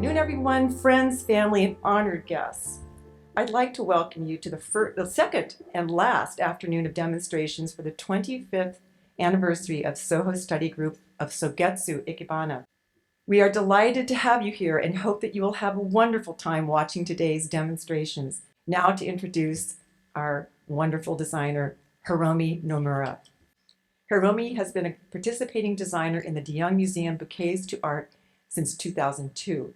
afternoon, everyone, friends, family, and honored guests. I'd like to welcome you to the second and last afternoon of demonstrations for the 25th anniversary of Soho Study Group of Sogetsu Ikebana. We are delighted to have you here and hope that you will have a wonderful time watching today's demonstrations. Now to introduce our wonderful designer, Hiromi Nomura. Hiromi has been a participating designer in the DeYoung Museum Bouquets to Art since 2002.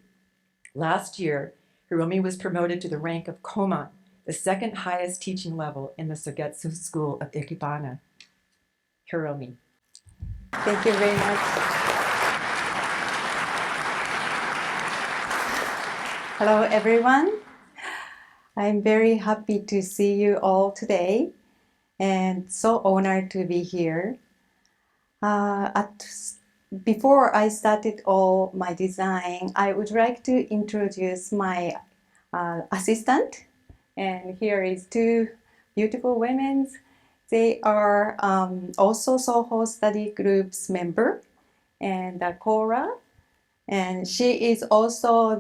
Last year, Hiromi was promoted to the rank of Komon, the second highest teaching level in the Sogetsu School of Ikebana. Hiromi. Thank you very much. Hello, everyone. I'm very happy to see you all today and so honored to be here. Before I started all my design, I would like to introduce my assistant. And here is two beautiful women. They are also Soho Study Group's member, and Cora. And she is also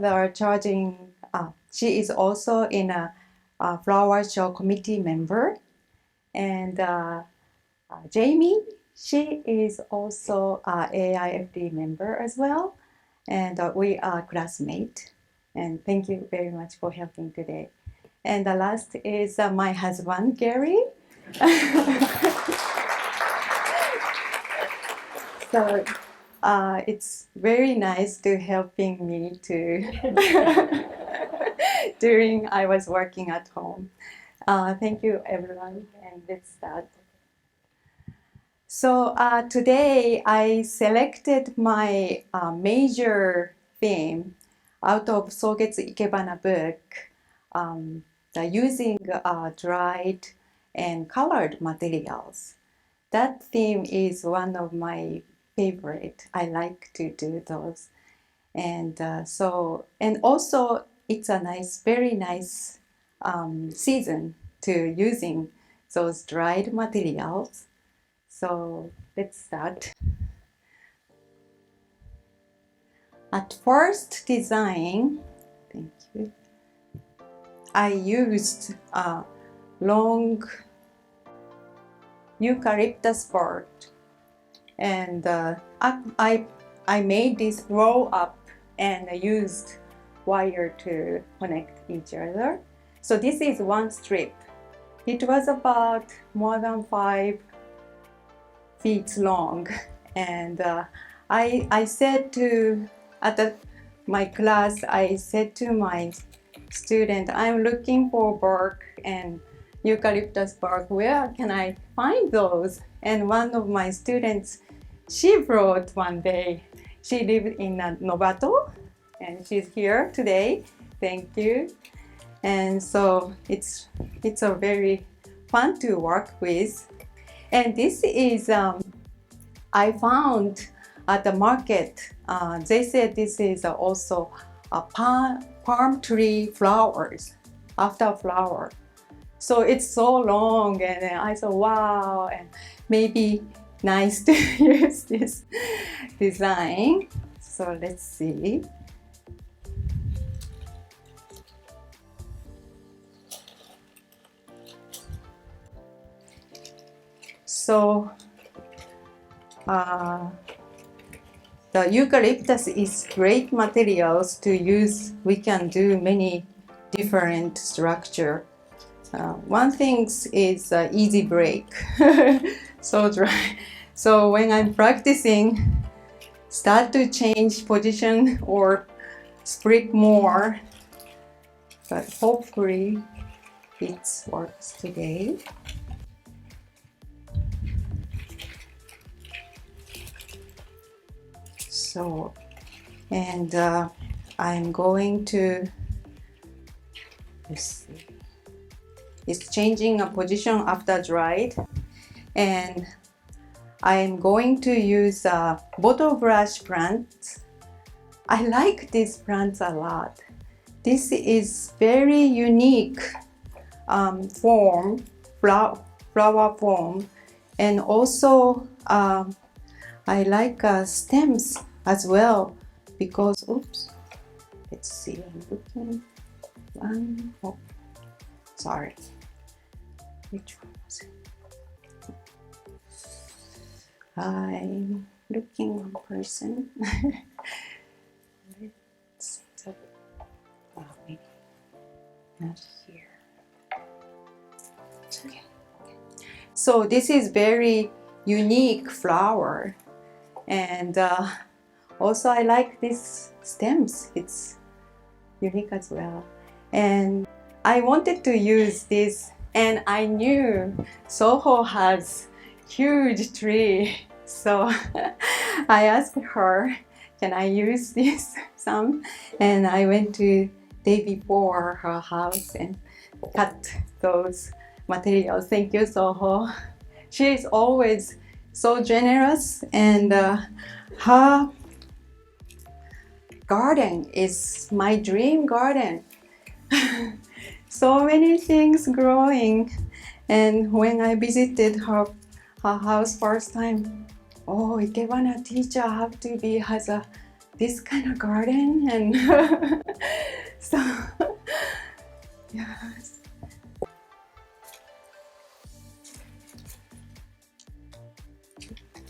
she is also in a flower show committee member. And Jamie, she is also AIFD member as well. And we are classmates. And thank you very much for helping today. And the last is my husband, Gary. So it's very nice to helping me to during I was working at home. Thank you, everyone, and let's start. So today I selected my major theme out of Sogetsu Ikebana book, using dried and colored materials. That theme is one of my favorite. I like to do those, and and also it's a very nice season to using those dried materials. So let's start. At first design, thank you. I used a long eucalyptus board, and I made this roll up and I used wire to connect each other. So this is one strip. It was about more than 5 feet long, and I said to my class, I said to my student, I'm looking for bark and eucalyptus bark. Where can I find those? And one of my students, she brought one day. She lived in Novato, and she's here today. Thank you. And so it's a very fun to work with. And this is I found at the market. They said this is also a palm tree flowers, after flower. So it's so long, and I thought, wow, and maybe nice to use this design. So let's see. So the eucalyptus is great materials to use. We can do many different structure. One thing is easy break. So dry. So when I'm practicing, start to change position or split more. But hopefully it works today. So, and I'm going to, let's see. It's changing a position after dried, and I'm going to use a bottle brush plant. I like these plants a lot. This is very unique form, flower form, and also I like stems as well because, oops, let's see, I'm looking one, oh, sorry, which one was it? I'm looking one person. Let's see, oh, maybe not here. Okay. So this is very unique flower, and also I like these stems. It's unique as well, and I wanted to use this, and I knew Soho has huge tree, so I asked her, can I use this some? And I went to day before her house and cut those materials. Thank you, Soho. She is always so generous, and her garden is my dream garden. So many things growing, and when I visited her house first time, oh, Ikebana teacher have to be has a this kind of garden, and so yes.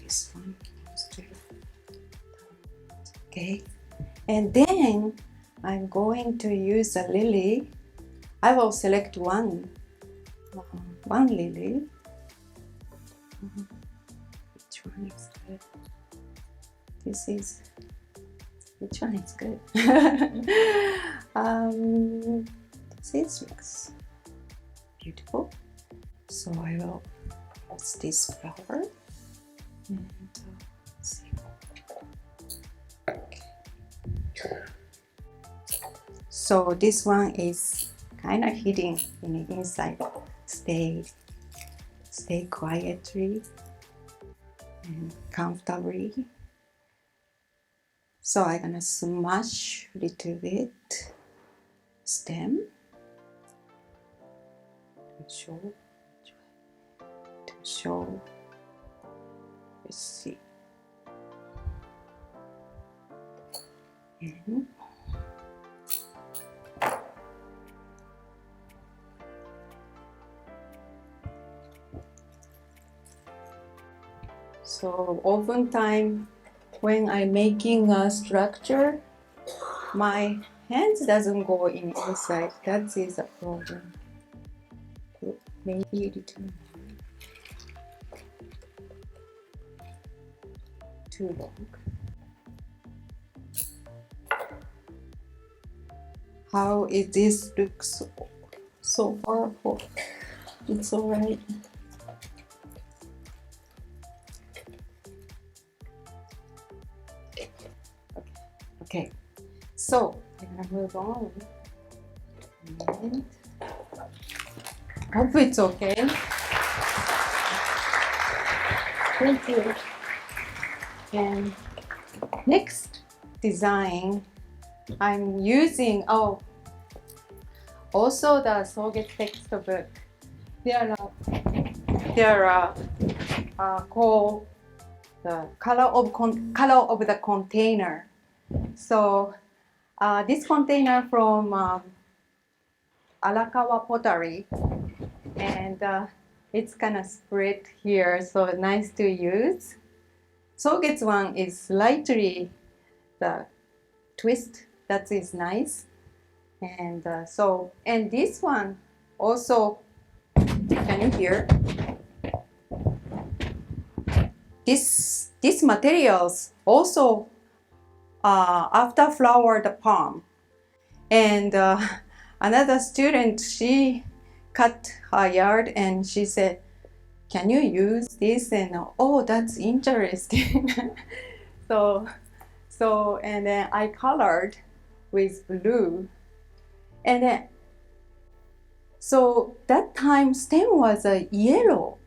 This one goes to okay, and then I'm going to use a lily. I will select one lily. Which one is good? This is, which one is good? This looks beautiful. So I will use this flower. And let's see. Okay. So this one is kind of hidden in the inside. Stay quietly and comfortably. So I'm gonna smash a little bit stem to show. Let's see. And so oftentimes when I'm making a structure, my hands doesn't go inside. That is a problem. Maybe a little too long. How is this looks so horrible? It's alright. Okay, so I'm gonna move on. And hope it's okay. Thank you. And next design, I'm using also the Soget textbook. There are called the color of the container. So this container from Arakawa pottery, and it's kind of spread here, so nice to use. Soget's one is slightly the twist, that is nice. And and this one also, can you hear? These materials also after flower the palm. And another student, she cut her yard and she said, can you use this? And oh, that's interesting. so and then I colored with blue, and then so that time stem was a yellow.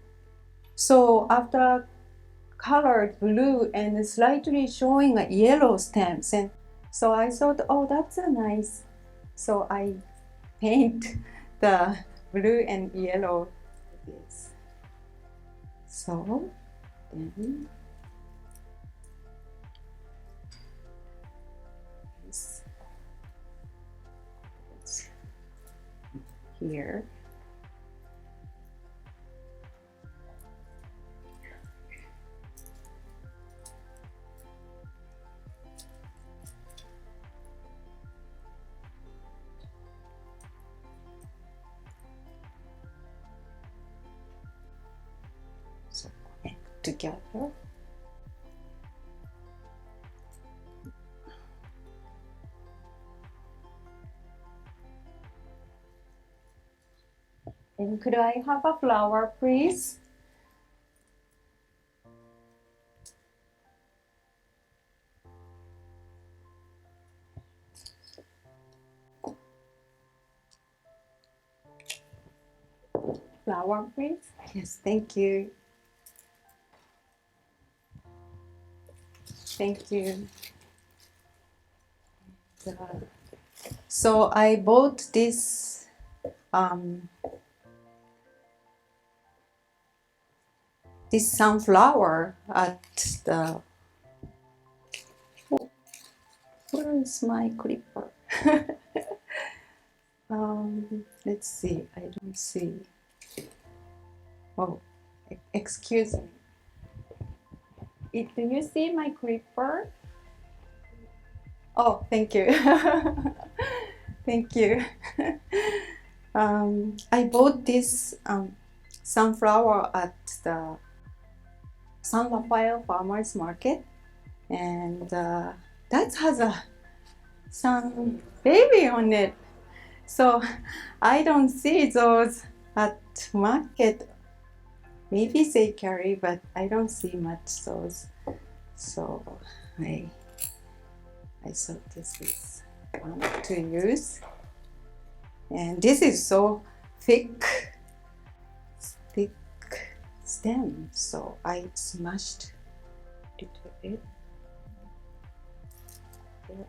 So after colored blue and slightly showing a yellow stems, and so I thought, oh, that's a nice. So I paint the blue and yellow with this. So then this. here. So connect together. And could I have a flower, please? Flower, please. Yes, thank you. Thank you. So I bought this this sunflower at the. Oh, where is my clipper? Let's see. I don't see. Oh, excuse me. Do you see my clipper? Oh, thank you. Thank you. I bought this sunflower at the San Rafael Farmers Market, and that has a sun baby on it. So I don't see those at market. Maybe they carry, but I don't see much those. So I thought this is fun to use. And this is so thick stem, so I smashed a little bit. There.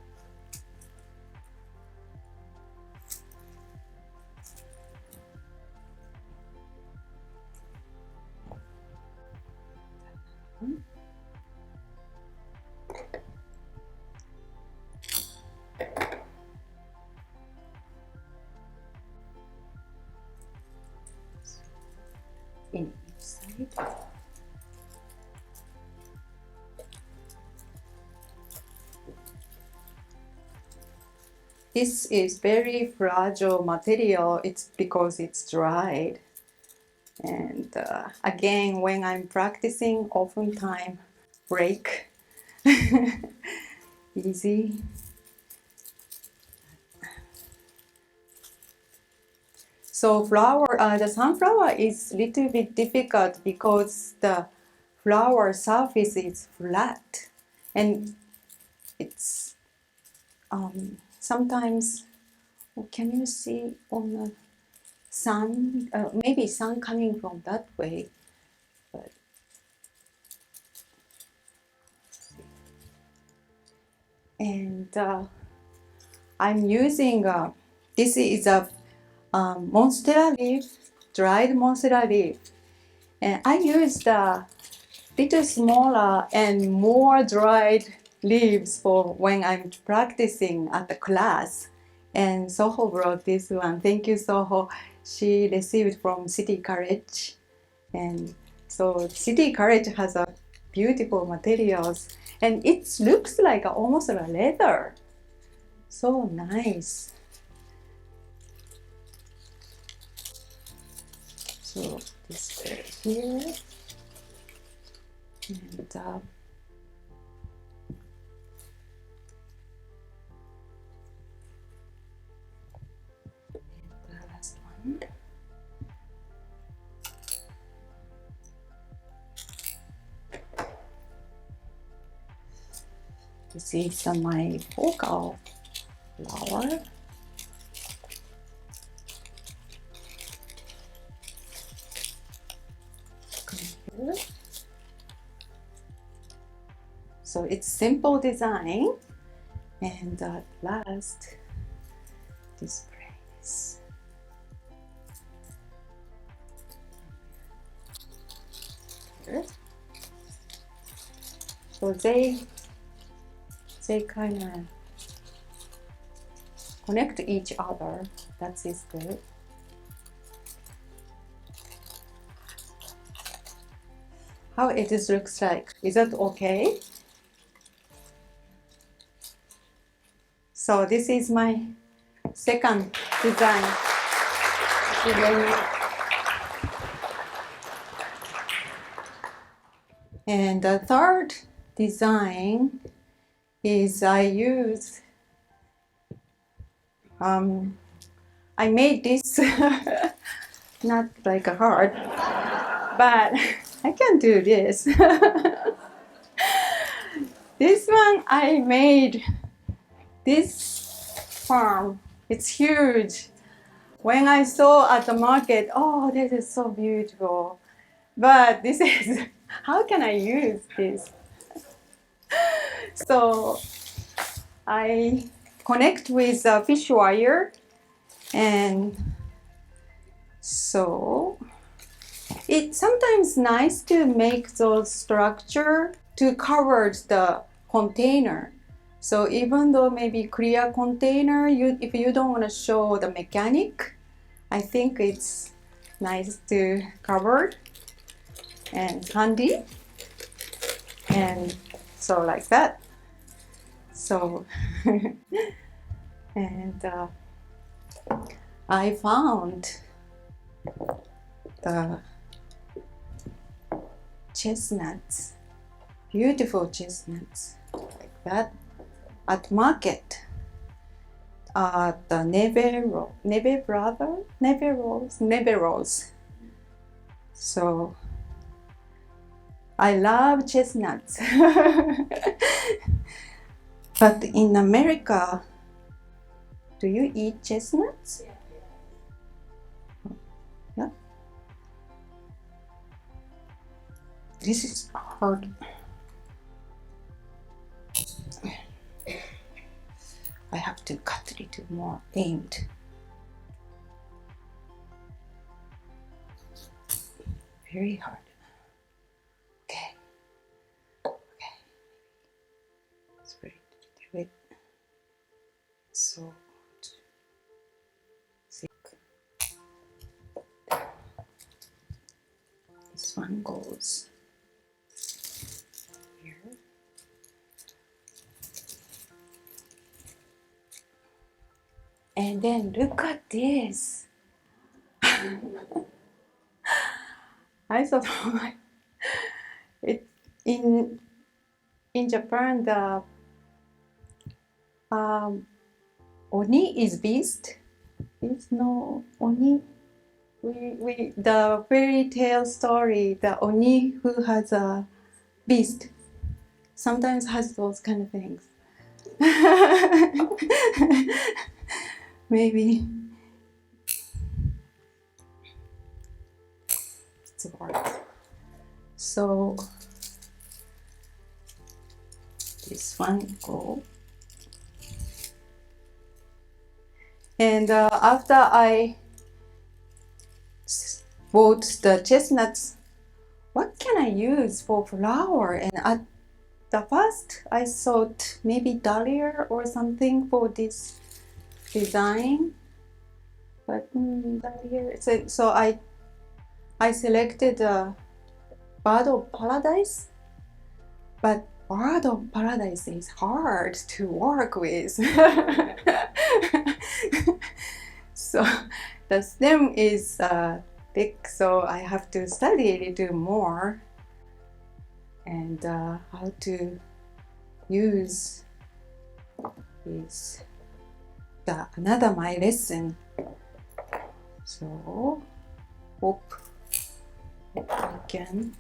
In each side. This is very fragile material. It's because it's dried. And again, when I'm practicing, oftentimes break easy. So the sunflower is a little bit difficult because the flower surface is flat, and it's sometimes. Can you see on the sun? Maybe sun coming from that way, but and I'm using this is a monstera leaf, dried monstera leaf, and I used a little smaller and more dried leaves for when I'm practicing at the class. And Soho brought this one. Thank you, Soho. She received from City College, and so City College has a beautiful materials, and it looks like almost a leather. So nice. So this here, and the last one. This is my vocal flower. So it's simple design, and at last this praise. So they kind of connect each other. That is good. how it is looks like. Is that okay? So this is my second design. And the third design is I use, I made this not like a heart, but I can do this. This one I made this farm. It's huge. When I saw at the market, oh, this is so beautiful. But this is, how can I use this? So I connect with a fish wire, and so it's sometimes nice to make those structure to cover the container. So even though maybe clear container, if you don't want to show the mechanic, I think it's nice to cover and handy. And so like that. So and I found the chestnuts, beautiful chestnuts like that at market. The Neve Rose. So I love chestnuts. But in America, do you eat chestnuts? Yeah. This is hard. I have to cut a little more paint. Very hard. Okay. Okay. It's very do it. So thick. This one goes here. And then look at this. I thought, it in Japan the Oni is beast. Is no Oni. We the fairy tale story. The Oni who has a beast sometimes has those kind of things. Maybe it's hard. So this one go. And after I bought the chestnuts, what can I use for flower? And at the first I thought maybe dahlia or something for this design, but dahlia. So I selected bird of paradise, but bird of paradise is hard to work with. So the stem is thick, so I have to study a little more and how to use this. Another my lesson. So hope I can.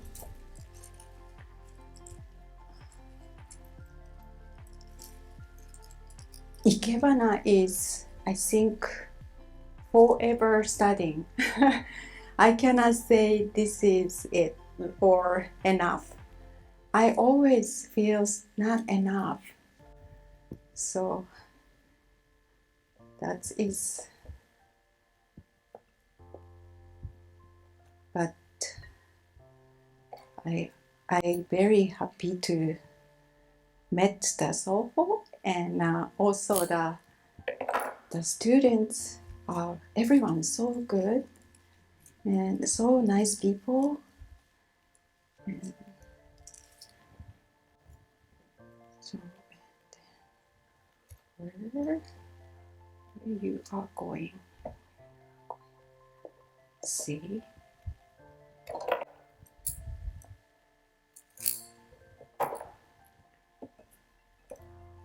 Ikebana is, I think, forever studying. I cannot say this is it or enough. I always feel not enough. So that is, but I very happy to met the Soho, and also the students are everyone so good and so nice people. And where you are going. See?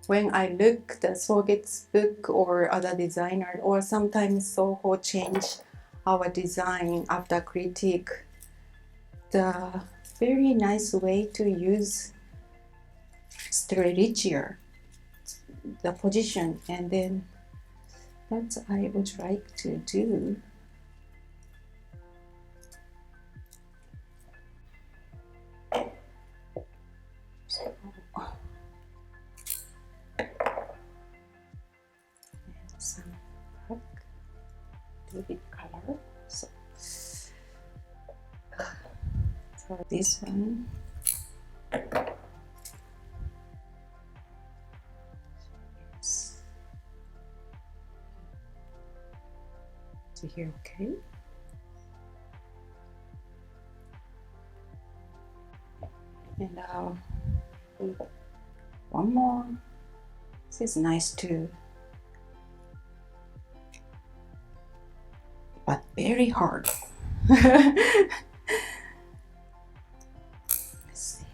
When I look the Soget's book or other designer, or sometimes Soho change our design after critique, the very nice way to use Strelitzia, the position, and then that I would like to do. So, and some black, vivid color. So this one. Yes. So here, okay. And one more. This is nice too, but very hard. Let's see.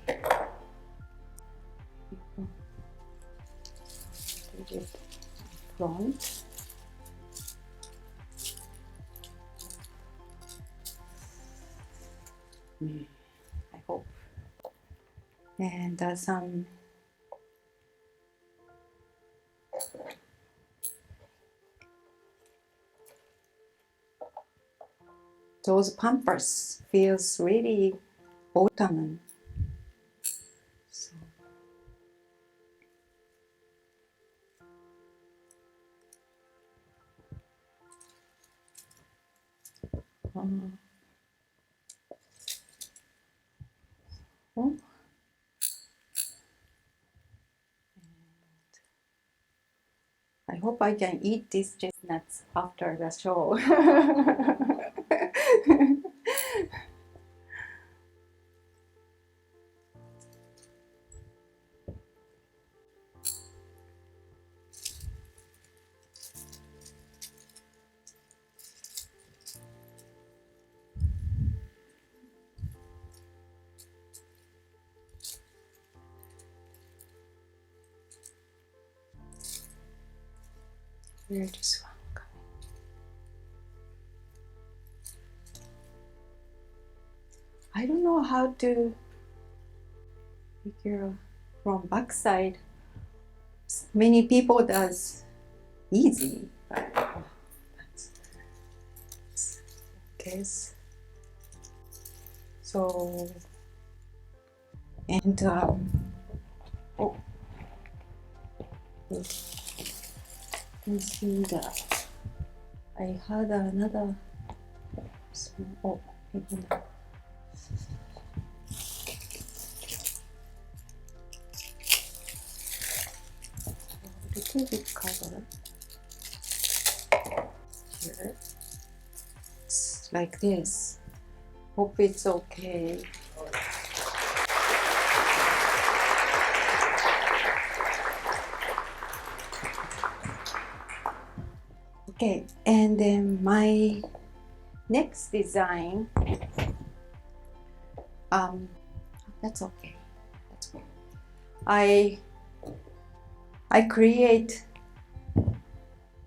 Front. I hope. And some those pampers feels really autumn. So, oh. I hope I can eat these chestnuts after the show. Where this one coming? I don't know how to figure from backside. Many people does easy, but that's guess. So and oh, you see that I had another small. Oh, maybe not. Little bit color here. It's like this. Hope it's okay. Okay, and then my next design. That's okay. That's okay. I create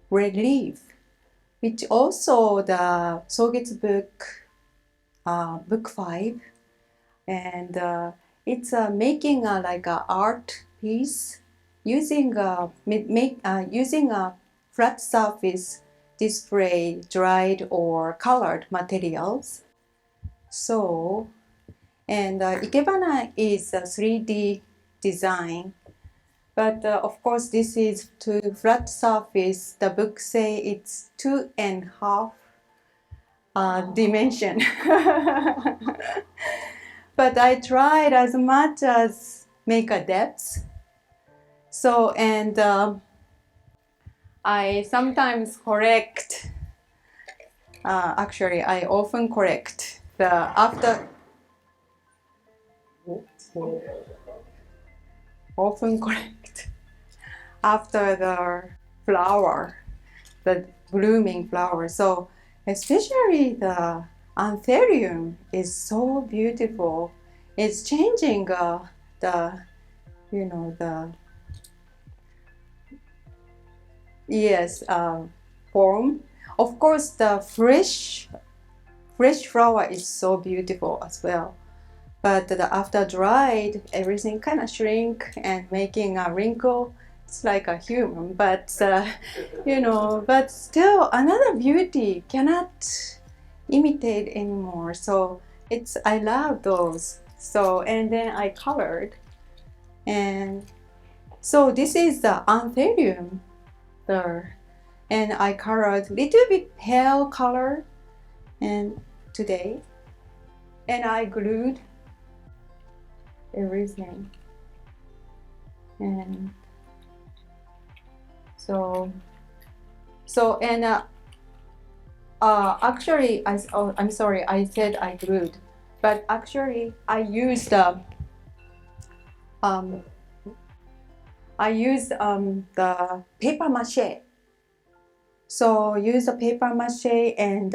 relief, which also the Soget's book, book 5, and it's making like a art piece using using a flat surface display dried or colored materials. So, and Ikebana is a 3D design. But of course, this is to flat surface. The book say it's 2.5 dimension. But I tried as much as make a depth. So, and I sometimes correct. Actually, I often correct the after. Often correct after the flower, the blooming flower. So especially the anthurium is so beautiful. It's changing the, the, yes, form. Of course, the fresh flower is so beautiful as well. But after dried, everything kind of shrink and making a wrinkle. It's like a human, but but still another beauty cannot imitate anymore. So I love those. So and then I colored, and so this is the anthurium there, and I colored little bit pale color, and today, and I glued everything, and so and actually I'm sorry, I said I glued, but actually I used um the paper mache. So use the paper mache, and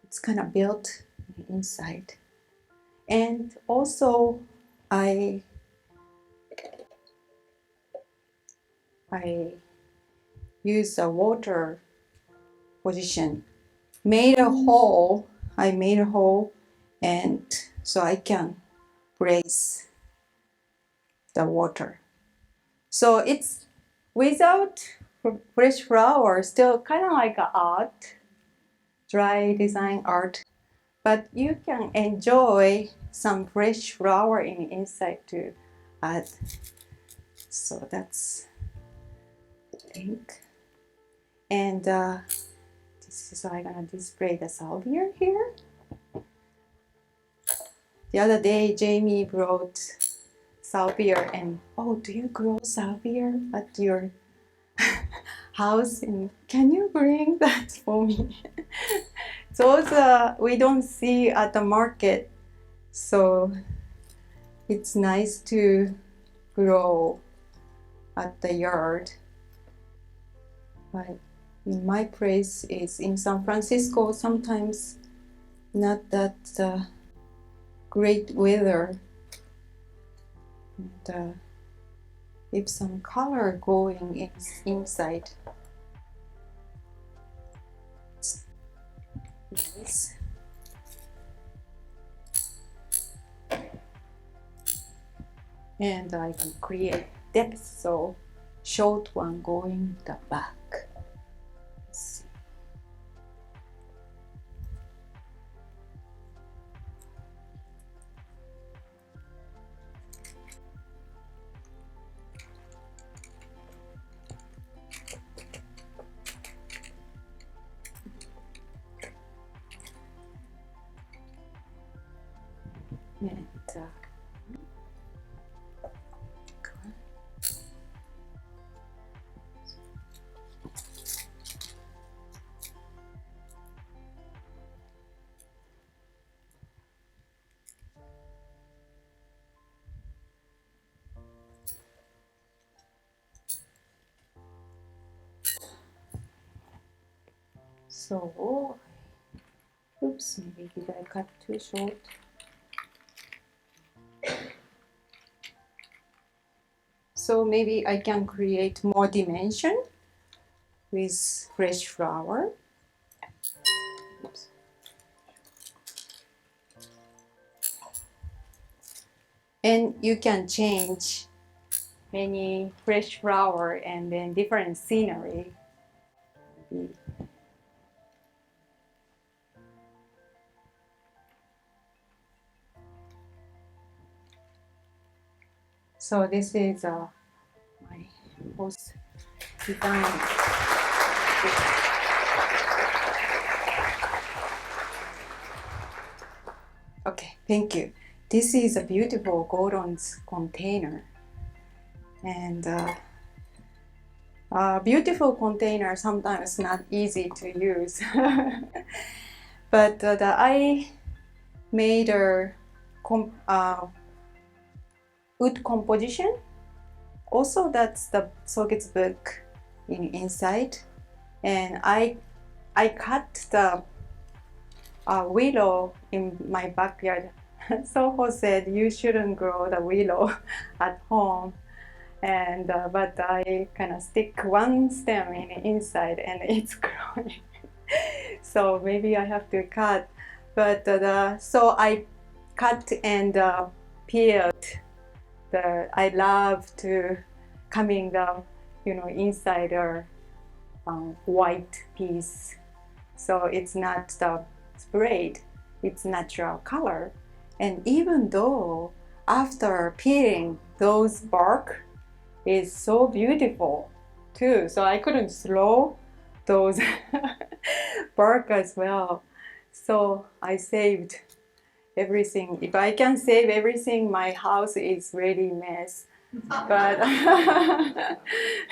it's kind of built inside, and also I use a water position. Made a hole. I made a hole, and so I can place the water. So it's without fresh flower, still kind of like a art, dry design art, but you can enjoy some fresh flower in inside to add. So that's the thing. And this is how I'm gonna display the salvia here. The other day, Jamie brought salvia, and oh, do you grow salvia at your house? And can you bring that for me? Those we don't see at the market, so it's nice to grow at the yard. But in my place is in San Francisco, sometimes not that great weather. And if some color going inside, it's nice. And I can create depth, so short one going the back. Let's see. And so, oops, maybe did I cut too short? So maybe I can create more dimension with fresh flower. Oops. And you can change many fresh flower and then different scenery. So this is my post design. Okay, thank you. This is a beautiful golden container, and beautiful container sometimes not easy to use. But I made a wood composition also that's the Soket's book inside, and I cut the willow in my backyard. Soho said you shouldn't grow the willow at home, and but I kind of stick one stem in inside and it's growing. So maybe I have to cut, but so I cut and peeled. I love to coming the inside or white piece, so it's not sprayed, it's natural color. And even though after peeling, those bark is so beautiful too, so I couldn't throw those bark as well. So I saved everything. If I can save everything, my house is really mess. But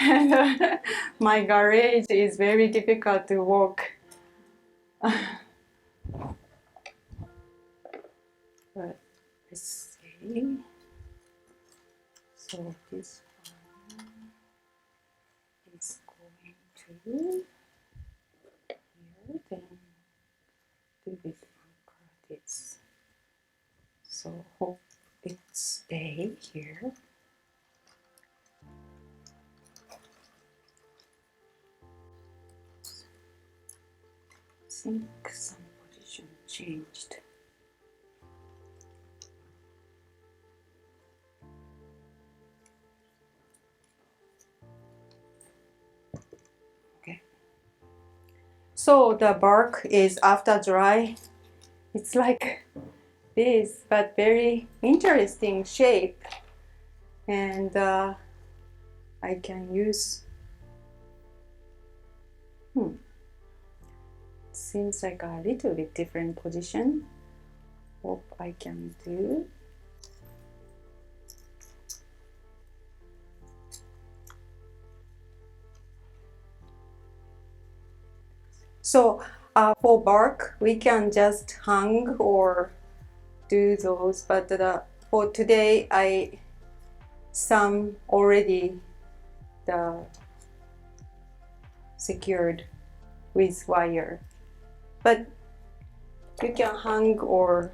and, my garage is very difficult to walk. But let's see. So this one is going to here, then do this anchor this. So hope it stay here. I think some position changed. Okay. So the bark is after dry. It's like this, but very interesting shape, and I can use. Seems like a little bit different position. Hope I can do. So for bark, we can just hang or do those, but for today, some already secured with wire. But you can hang or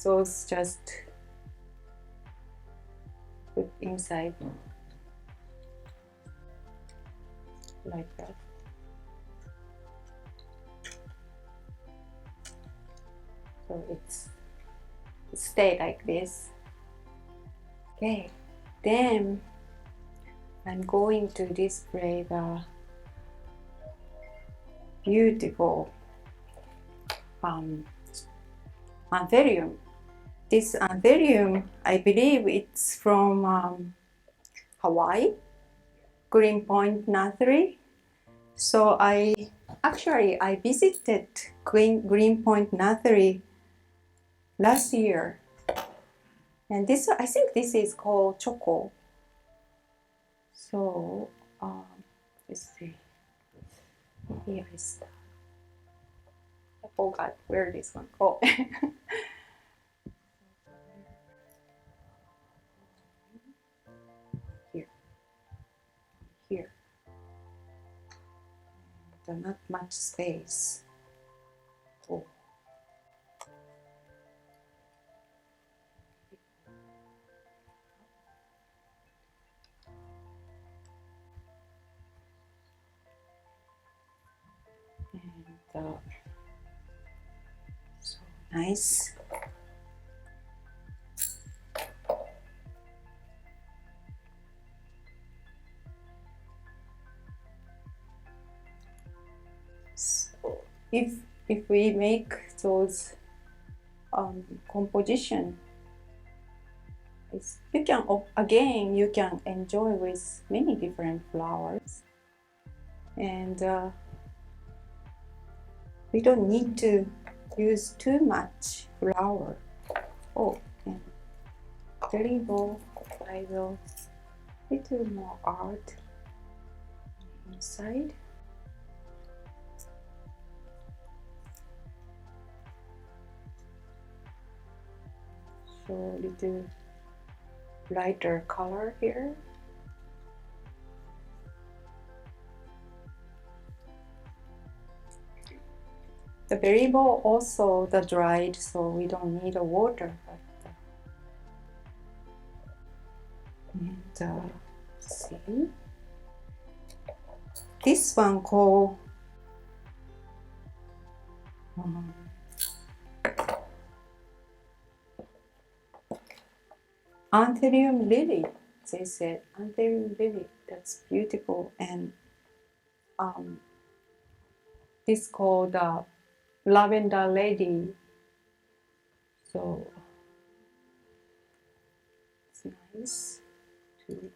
those just put inside like that. So it's stay like this. Okay, then I'm going to display the beautiful anthurium. This anthurium, I believe it's from Hawaii, Greenpoint Nursery. So I visited Greenpoint Nursery last year, and I think this is called Choco. So let's see. Here is. I forgot where this one. Oh. Here. There's not much space. Oh. And so nice. So if we make those composition, you can enjoy with many different flowers, and we don't need to use too much flower. Oh, and very low. I will little more art inside. So little lighter color here. The berry ball also the dried, so we don't need a water. And let's see, this one called Anthurium lily. They said Anthurium lily. That's beautiful. And this called lavender lady. So it's nice to.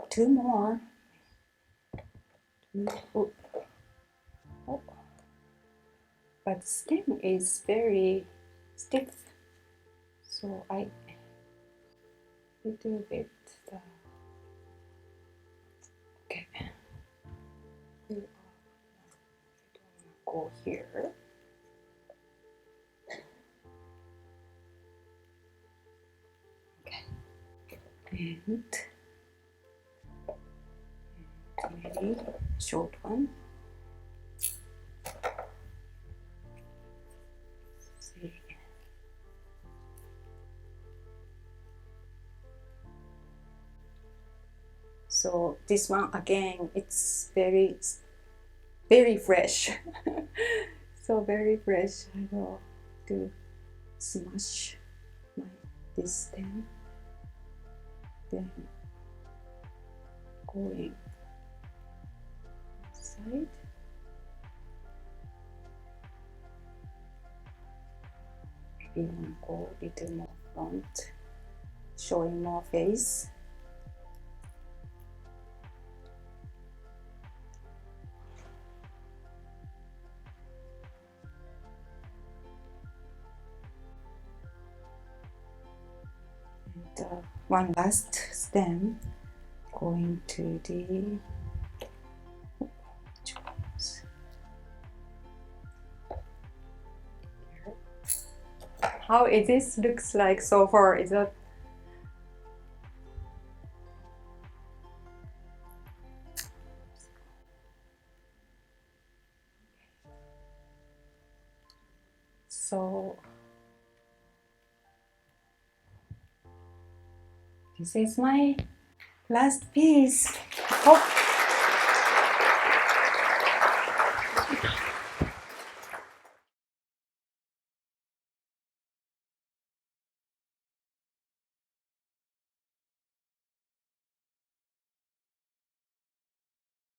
Two more. Oh. Oh. But the stem is very stiff, so I little bit. Okay. Go here. Okay. And very short one. See. So this one again, it's very fresh. So very fresh. I will do smash this stem, then going side. Maybe want to go a little more front, showing more face. And one last stem going to the how is this looks like so far? Is that so? This is my last piece. Oh.